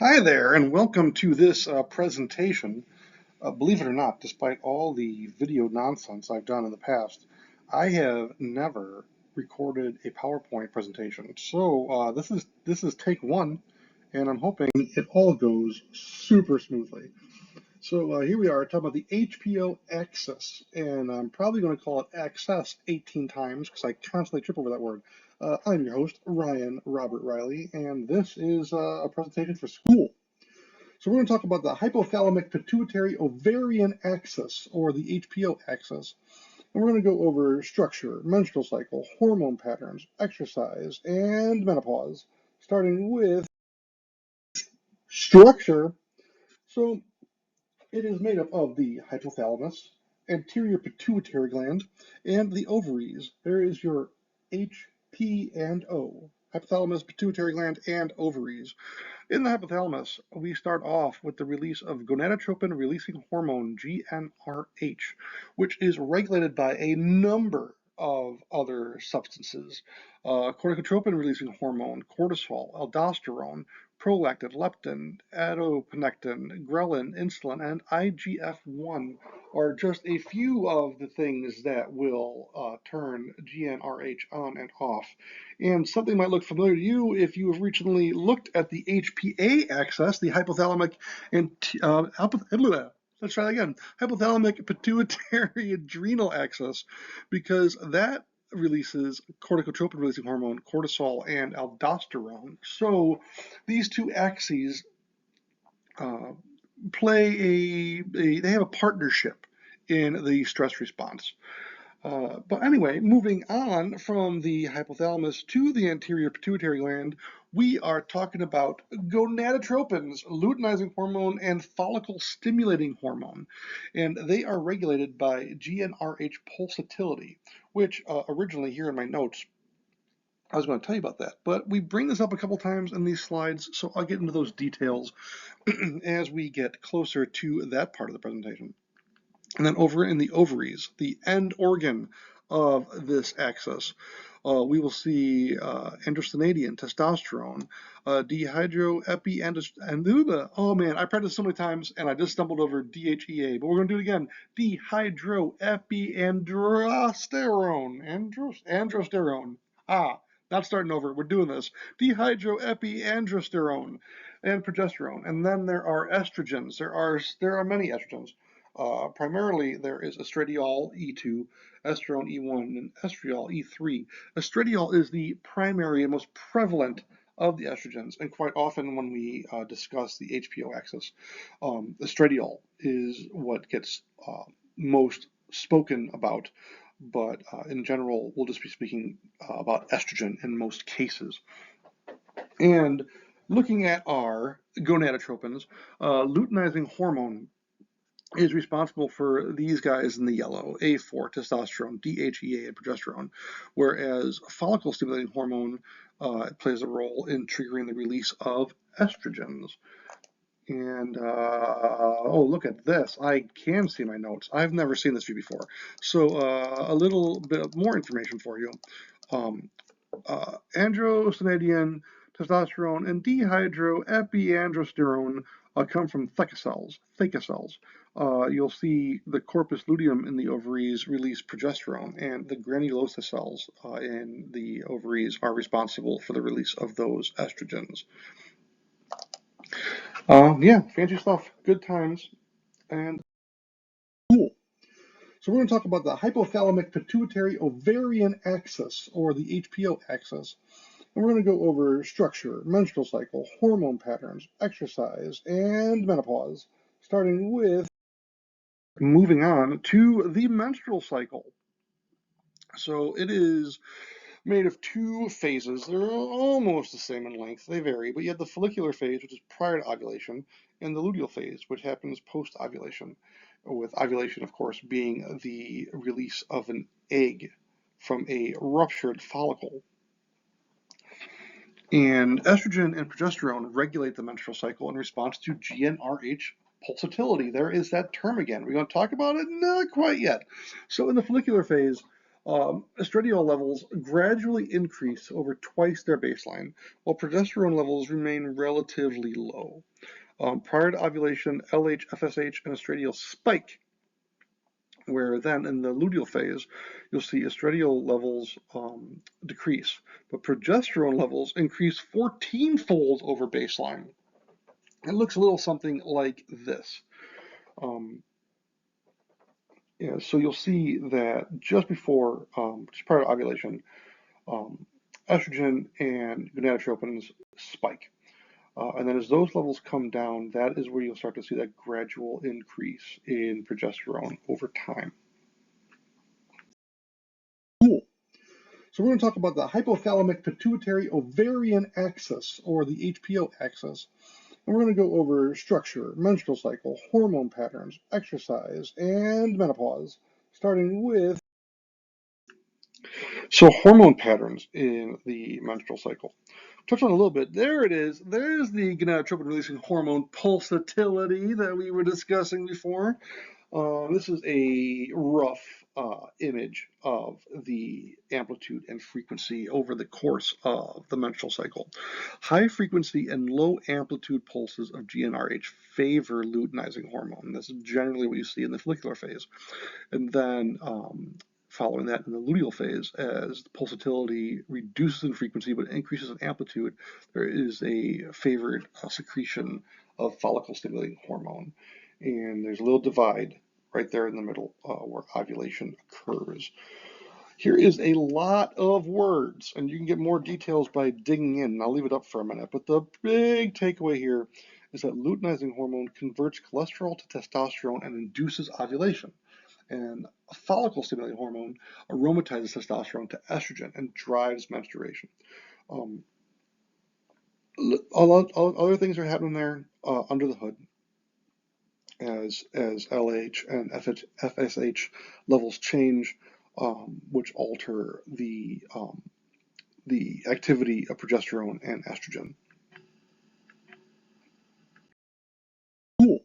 Hi there, and welcome to this presentation. Believe it or not, despite all the video nonsense I've done in the past, I have never recorded a PowerPoint presentation. So this is take one, and I'm hoping it all goes super smoothly. So here we are talking about the HPO Axis, and I'm probably going to call it Access 18 times because I constantly trip over that word. I'm your host, Ryan Robert Riley, and this is a presentation for school. So we're going to talk about the Hypothalamic-Pituitary-Ovarian axis, or the HPO axis. And we're going to go over structure, menstrual cycle, hormone patterns, exercise, and menopause, starting with structure. So it is made up of the hypothalamus, anterior pituitary gland, and the ovaries. There is your H, P, and O. Hypothalamus, pituitary gland, and ovaries. In the hypothalamus, we start off with the release of gonadotropin-releasing hormone, GnRH, which is regulated by a number of other substances. Corticotropin-releasing hormone, cortisol, aldosterone, prolactin, leptin, adiponectin, ghrelin, insulin, and IGF-1 are just a few of the things that will turn GnRH on and off. And something might look familiar to you if you have recently looked at the HPA axis, the hypothalamic and let's try that again, hypothalamic pituitary adrenal axis, because that releases corticotropin releasing hormone, cortisol, and aldosterone. So these two axes they have a partnership in the stress response. But anyway, moving on from the hypothalamus to the anterior pituitary gland, we are talking about gonadotropins, luteinizing hormone, and follicle stimulating hormone. And they are regulated by GnRH pulsatility, which originally here in my notes, I was going to tell you about that. But we bring this up a couple times in these slides, so I'll get into those details as we get closer to that part of the presentation. And then over in the ovaries, the end organ of this axis, we will see androstenedione, testosterone, dehydroepiandrosterone. Oh man, I practiced so many times and I just stumbled over DHEA, but we're going to do it again. Dehydroepiandrosterone. Androsterone. Not starting over. We're doing this. Dehydroepiandrosterone and progesterone. And then there are estrogens. There are many estrogens. Primarily, there is estradiol E2, estrone E1, and estriol E3. Estradiol is the primary and most prevalent of the estrogens, and quite often when we discuss the HPO axis, estradiol is what gets most spoken about, but in general, we'll just be speaking about estrogen in most cases. And looking at our gonadotropins, luteinizing hormone is responsible for these guys in the yellow, A4, testosterone, DHEA, and progesterone, whereas follicle stimulating hormone plays a role in triggering the release of estrogens. And oh, look at this. I can see my notes. I've never seen this view before. So a little bit more information for you. Androstenedione, testosterone, and dehydroepiandrosterone come from theca cells. You'll see the corpus luteum in the ovaries release progesterone, and the granulosa cells in the ovaries are responsible for the release of those estrogens. Yeah, fancy stuff. Good times. And cool. So we're going to talk about the hypothalamic-Pituitary-Ovarian axis, or the HPO axis. And we're going to go over structure, menstrual cycle, hormone patterns, exercise, and menopause, starting with moving on to the menstrual cycle. So it is made of two phases. They're almost the same in length. They vary, but you have the follicular phase, which is prior to ovulation, and the luteal phase, which happens post-ovulation, with ovulation, of course, being the release of an egg from a ruptured follicle. And estrogen and progesterone regulate the menstrual cycle in response to GnRH pulsatility. There is that term again. We're going to talk about it? Not quite yet. So in the follicular phase, Estradiol levels gradually increase over twice their baseline, while progesterone levels remain relatively low. Prior to ovulation, LH, FSH, and estradiol spike, where then in the luteal phase, you'll see estradiol levels decrease, but progesterone levels increase 14-fold over baseline. It looks a little something like this. So you'll see that just prior to ovulation, estrogen and gonadotropins spike. And then as those levels come down, that is where you'll start to see that gradual increase in progesterone over time. Cool. So we're going to talk about the Hypothalamic-Pituitary-Ovarian axis, or the HPO axis. And we're going to go over structure, menstrual cycle, hormone patterns, exercise, and menopause, starting with hormone patterns in the menstrual cycle. Touch on a little bit. There it is. There's the gonadotropin-releasing hormone pulsatility that we were discussing before. This is a rough image of the amplitude and frequency over the course of the menstrual cycle. High frequency and low amplitude pulses of GnRH favor luteinizing hormone. This is generally what you see in the follicular phase. And then following that in the luteal phase, as the pulsatility reduces in frequency but increases in amplitude, there is a favored secretion of follicle-stimulating hormone. And there's a little divide right there in the middle where ovulation occurs. Here is a lot of words, and you can get more details by digging in, and I'll leave it up for a minute. But the big takeaway here is that luteinizing hormone converts cholesterol to testosterone and induces ovulation. And follicle-stimulating hormone aromatizes testosterone to estrogen and drives menstruation. Other things are happening there under the hood as LH and FSH levels change, which alter the activity of progesterone and estrogen. Cool.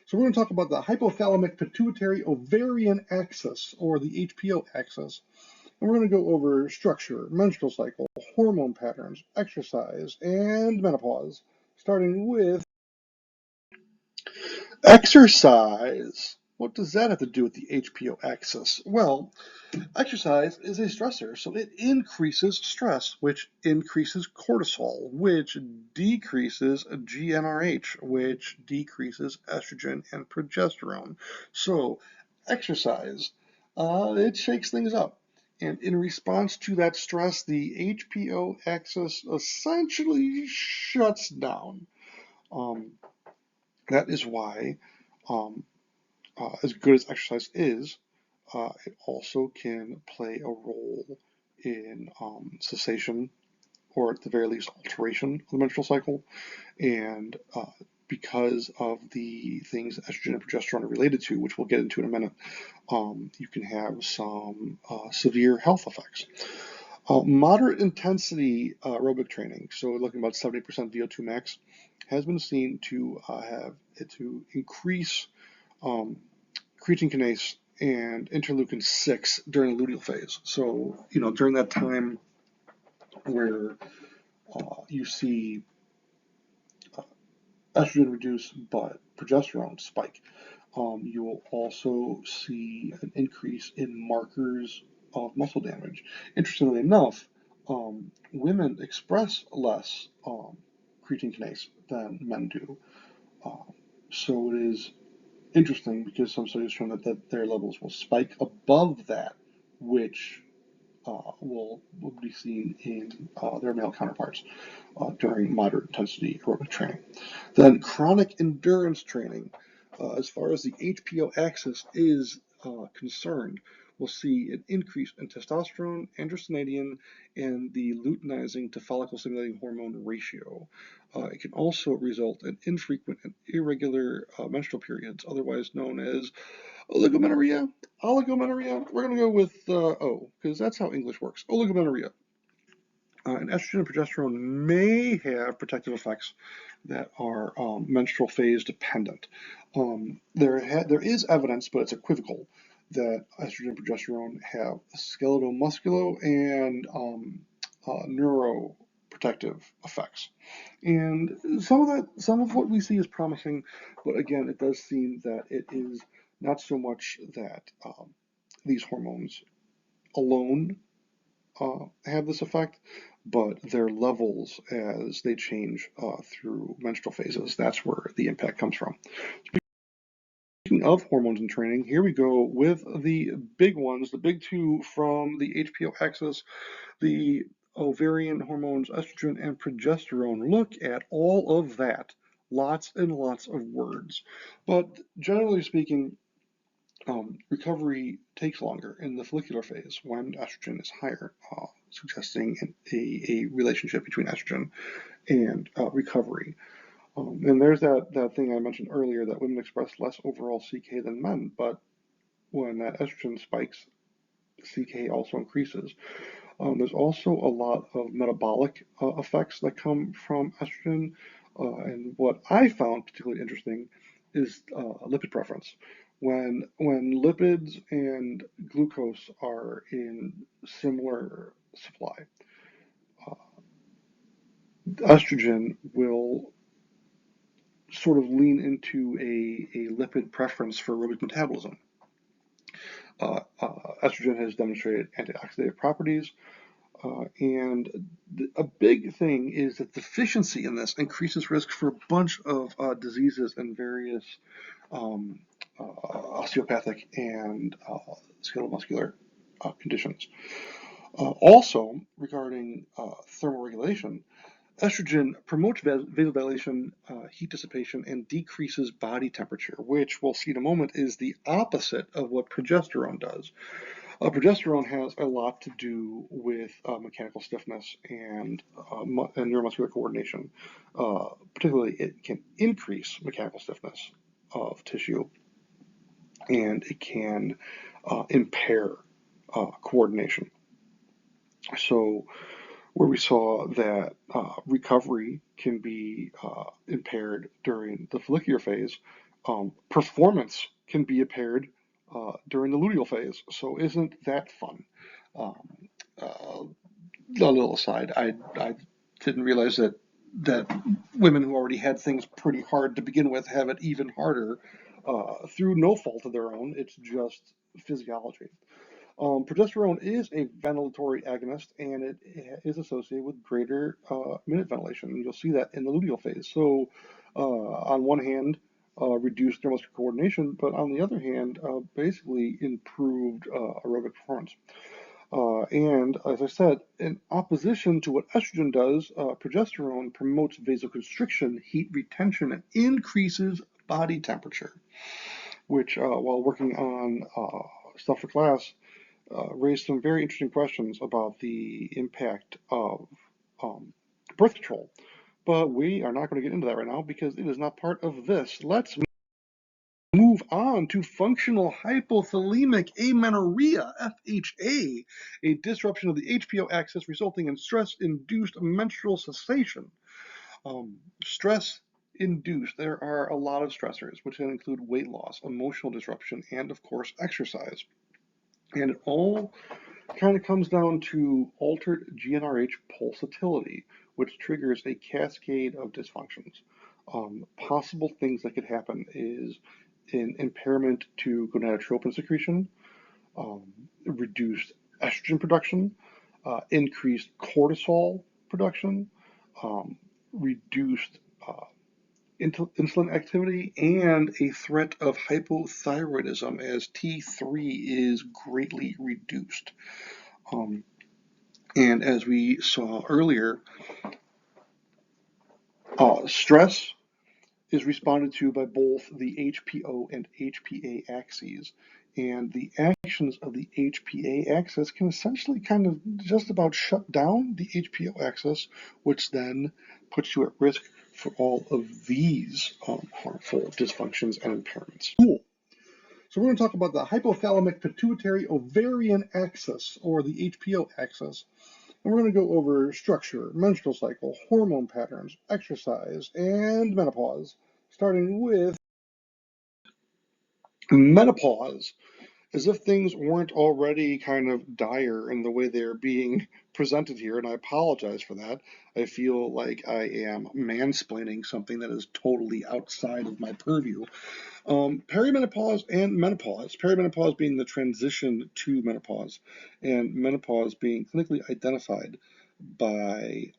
So we're going to talk about the Hypothalamic-Pituitary-Ovarian axis, or the HPO axis. And we're going to go over structure, menstrual cycle, hormone patterns, exercise, and menopause, starting with exercise. What does that have to do with the HPO axis? Well, exercise is a stressor, so it increases stress, which increases cortisol, which decreases GnRH, which decreases estrogen and progesterone. So exercise, it shakes things up. And in response to that stress, the HPO axis essentially shuts down. That is why, as good as exercise is, it also can play a role in cessation, or at the very least alteration of the menstrual cycle. And because of the things that estrogen and progesterone are related to, which we'll get into in a minute, you can have some severe health effects. Moderate intensity aerobic training, so we're looking about 70% VO2 max, has been seen to increase creatine kinase and interleukin-6 during the luteal phase. So, during that time where you see estrogen reduce but progesterone spike, you will also see an increase in markers of muscle damage. Interestingly enough, women express less creatine kinase than men do. So it is interesting because some studies show that their levels will spike above that, which will be seen in their male counterparts during moderate intensity aerobic training. Then chronic endurance training, as far as the HPO axis is concerned, we'll see an increase in testosterone, androstenedione, and the luteinizing to follicle-stimulating hormone ratio. It can also result in infrequent and irregular menstrual periods, otherwise known as oligomenorrhea. We're going to go with O, because that's how English works. Oligomenorrhea. And estrogen and progesterone may have protective effects that are menstrual phase dependent. There is evidence, but it's equivocal, that estrogen and progesterone have skeletal-musculo and neuroprotective effects. And some of what we see is promising, but again, it does seem that it is not so much that these hormones alone have this effect, but their levels as they change through menstrual phases. That's where the impact comes from. Speaking of hormones and training, here we go with the big ones, the big two from the HPO axis, the ovarian hormones, estrogen and progesterone. Look at all of that. Lots and lots of words. But generally speaking, recovery takes longer in the follicular phase when estrogen is higher, suggesting a relationship between estrogen and recovery. And there's that thing I mentioned earlier that women express less overall CK than men, but when that estrogen spikes, CK also increases. There's also a lot of metabolic effects that come from estrogen, and what I found particularly interesting is lipid preference. When lipids and glucose are in similar supply, estrogen will sort of lean into a lipid preference for aerobic metabolism. Estrogen has demonstrated antioxidative properties, and a big thing is that deficiency in this increases risk for a bunch of diseases and various osteopathic and skeletal muscular conditions. Also, regarding thermoregulation, estrogen promotes vasodilation, heat dissipation, and decreases body temperature, which we'll see in a moment is the opposite of what progesterone does. Progesterone has a lot to do with mechanical stiffness and neuromuscular coordination. Particularly, it can increase mechanical stiffness of tissue, and it can impair coordination. So where we saw that recovery can be impaired during the follicular phase, performance can be impaired during the luteal phase. So isn't that fun? A little aside, I didn't realize that women who already had things pretty hard to begin with have it even harder through no fault of their own. It's just physiology. Progesterone is a ventilatory agonist, and it is associated with greater minute ventilation. And you'll see that in the luteal phase. So, on one hand, reduced neuromuscular coordination, but on the other hand, basically improved aerobic performance. And as I said, in opposition to what estrogen does, progesterone promotes vasoconstriction, heat retention, and increases body temperature, which, while working on stuff for class, raised some very interesting questions about the impact of birth control. But we are not going to get into that right now because it is not part of this. Let's move on to functional hypothalamic amenorrhea, FHA, a disruption of the HPO axis resulting in stress-induced menstrual cessation. Stress-induced, there are a lot of stressors, which can include weight loss, emotional disruption, and of course, exercise. And it all kind of comes down to altered GnRH pulsatility, which triggers a cascade of dysfunctions. Possible things that could happen is an impairment to gonadotropin secretion, reduced estrogen production, increased cortisol production, reduced insulin activity, and a threat of hypothyroidism as T3 is greatly reduced. And as we saw earlier, stress is responded to by both the HPO and HPA axes. And the actions of the HPA axis can essentially kind of just about shut down the HPO axis, which then puts you at risk for all of these harmful dysfunctions and impairments. Cool. So we're going to talk about the Hypothalamic-Pituitary-Ovarian axis, or the HPO axis. And we're going to go over structure, menstrual cycle, hormone patterns, exercise, and menopause, starting with menopause. As if things weren't already kind of dire in the way they're being presented here, and I apologize for that. I feel like I am mansplaining something that is totally outside of my purview. Perimenopause and menopause. Perimenopause being the transition to menopause, and menopause being clinically identified by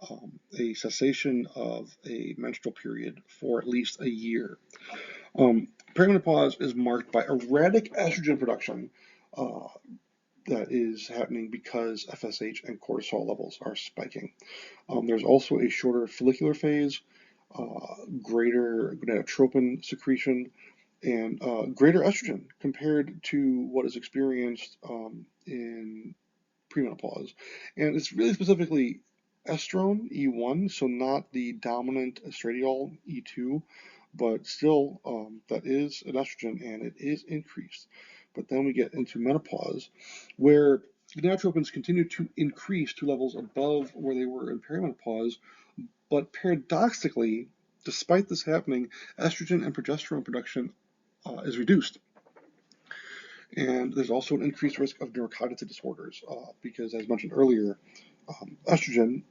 a cessation of a menstrual period for at least a year. Perimenopause is marked by erratic estrogen production that is happening because FSH and cortisol levels are spiking. There's also a shorter follicular phase, greater gonadotropin secretion, and greater estrogen compared to what is experienced in premenopause. And it's really specifically estrone, E1, so not the dominant estradiol, E2, but still that is an estrogen and it is increased. But then we get into menopause, where gonadotropins continue to increase to levels above where they were in perimenopause, but paradoxically, despite this happening, estrogen and progesterone production is reduced. And there's also an increased risk of neurocognitive disorders because, as mentioned earlier, estrogen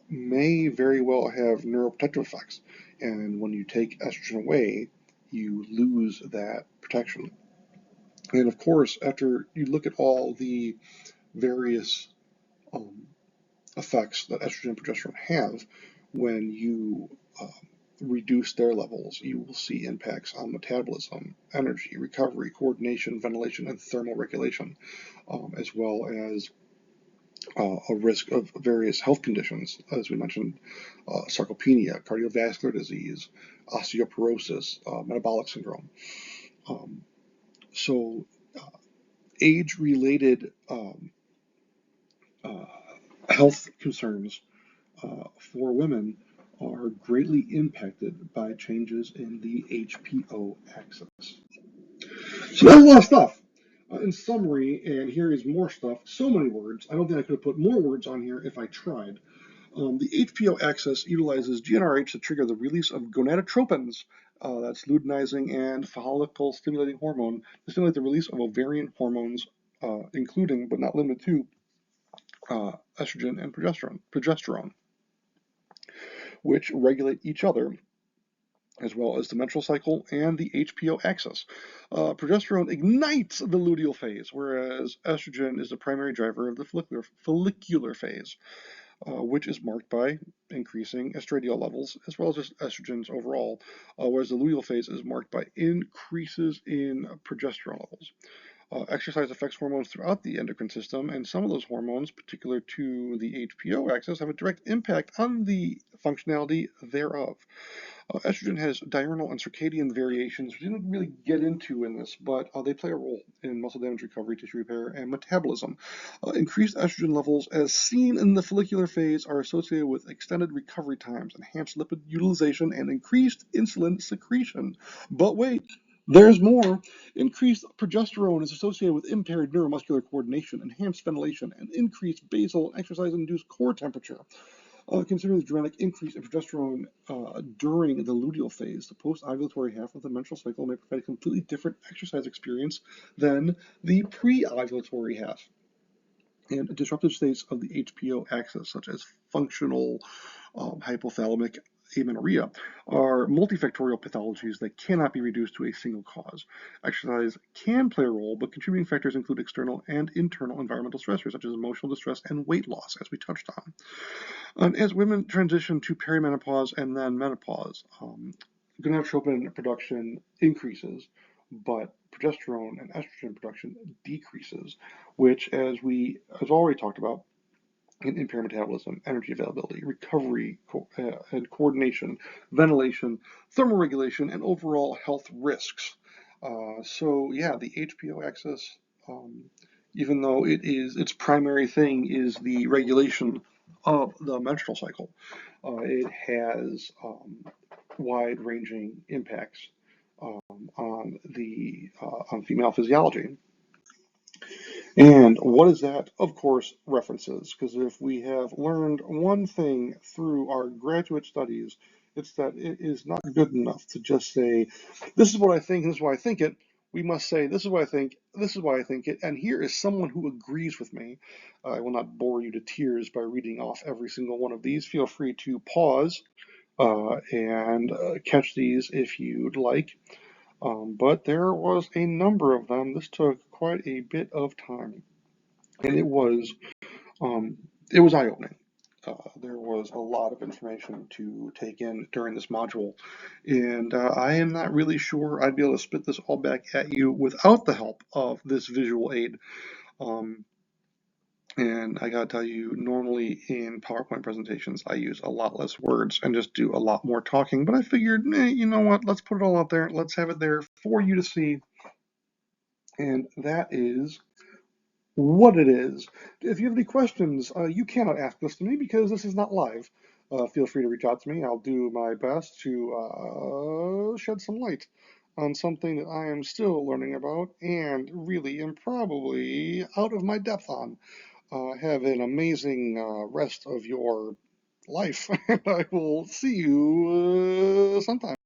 may very well have neuroprotective effects. And when you take estrogen away, you lose that protection. And of course, after you look at all the various effects that estrogen and progesterone have, when you reduce their levels, you will see impacts on metabolism, energy, recovery, coordination, ventilation, and thermal regulation, as well as a risk of various health conditions, as we mentioned, sarcopenia, cardiovascular disease, osteoporosis, metabolic syndrome. So age-related health concerns for women are greatly impacted by changes in the HPO axis. So that's a lot of stuff. In summary, and here is more stuff, so many words. I don't think I could have put more words on here if I tried. The HPO axis utilizes GnRH to trigger the release of gonadotropins, that's luteinizing and follicle stimulating hormone, to stimulate the release of ovarian hormones, including but not limited to estrogen and progesterone, which regulate each other, as well as the menstrual cycle and the HPO axis. Progesterone ignites the luteal phase, whereas estrogen is the primary driver of the follicular phase, which is marked by increasing estradiol levels, as well as just estrogens overall, whereas the luteal phase is marked by increases in progesterone levels. Exercise affects hormones throughout the endocrine system, and some of those hormones, particular to the HPO axis, have a direct impact on the functionality thereof. Estrogen has diurnal and circadian variations, which we didn't really get into in this, but they play a role in muscle damage recovery, tissue repair, and metabolism. Increased estrogen levels, as seen in the follicular phase, are associated with extended recovery times, enhanced lipid utilization, and increased insulin secretion. But wait, there's more. Increased progesterone is associated with impaired neuromuscular coordination, enhanced ventilation, and increased basal exercise-induced core temperature. Considering the dramatic increase in progesterone during the luteal phase, the post-ovulatory half of the menstrual cycle may provide a completely different exercise experience than the pre-ovulatory half. And disruptive states of the HPO axis, such as functional hypothalamic amenorrhea, are multifactorial pathologies that cannot be reduced to a single cause. Exercise can play a role, but contributing factors include external and internal environmental stressors, such as emotional distress and weight loss, as we touched on. And as women transition to perimenopause and then menopause, gonadotropin production increases, but progesterone and estrogen production decreases, which, as already talked about, can impair metabolism, energy availability, recovery, and coordination, ventilation, thermal regulation, and overall health risks. So yeah, the HPO axis, even though its primary thing is the regulation of the menstrual cycle, it has wide-ranging impacts on female physiology. And what is that? Of course, references. Because if we have learned one thing through our graduate studies, it's that it is not good enough to just say, this is what I think, and this is why I think it. we must say, this is what I think, this is why I think it, and here is someone who agrees with me. I will not bore you to tears by reading off every single one of these. Feel free to pause and catch these if you'd like. But there was a number of them. This took quite a bit of time, and um, it was eye-opening. There was a lot of information to take in during this module, and I am not really sure I'd be able to spit this all back at you without the help of this visual aid. Um, and I gotta tell you, normally in PowerPoint presentations, I use a lot less words and just do a lot more talking, but I figured, you know what, let's put it all out there, let's have it there for you to see, and that is what it is. If you have any questions, you cannot ask this to me because this is not live. Feel free to reach out to me. I'll do my best to shed some light on something that I am still learning about and really am probably out of my depth on. Have an amazing rest of your life, and I will see you sometime.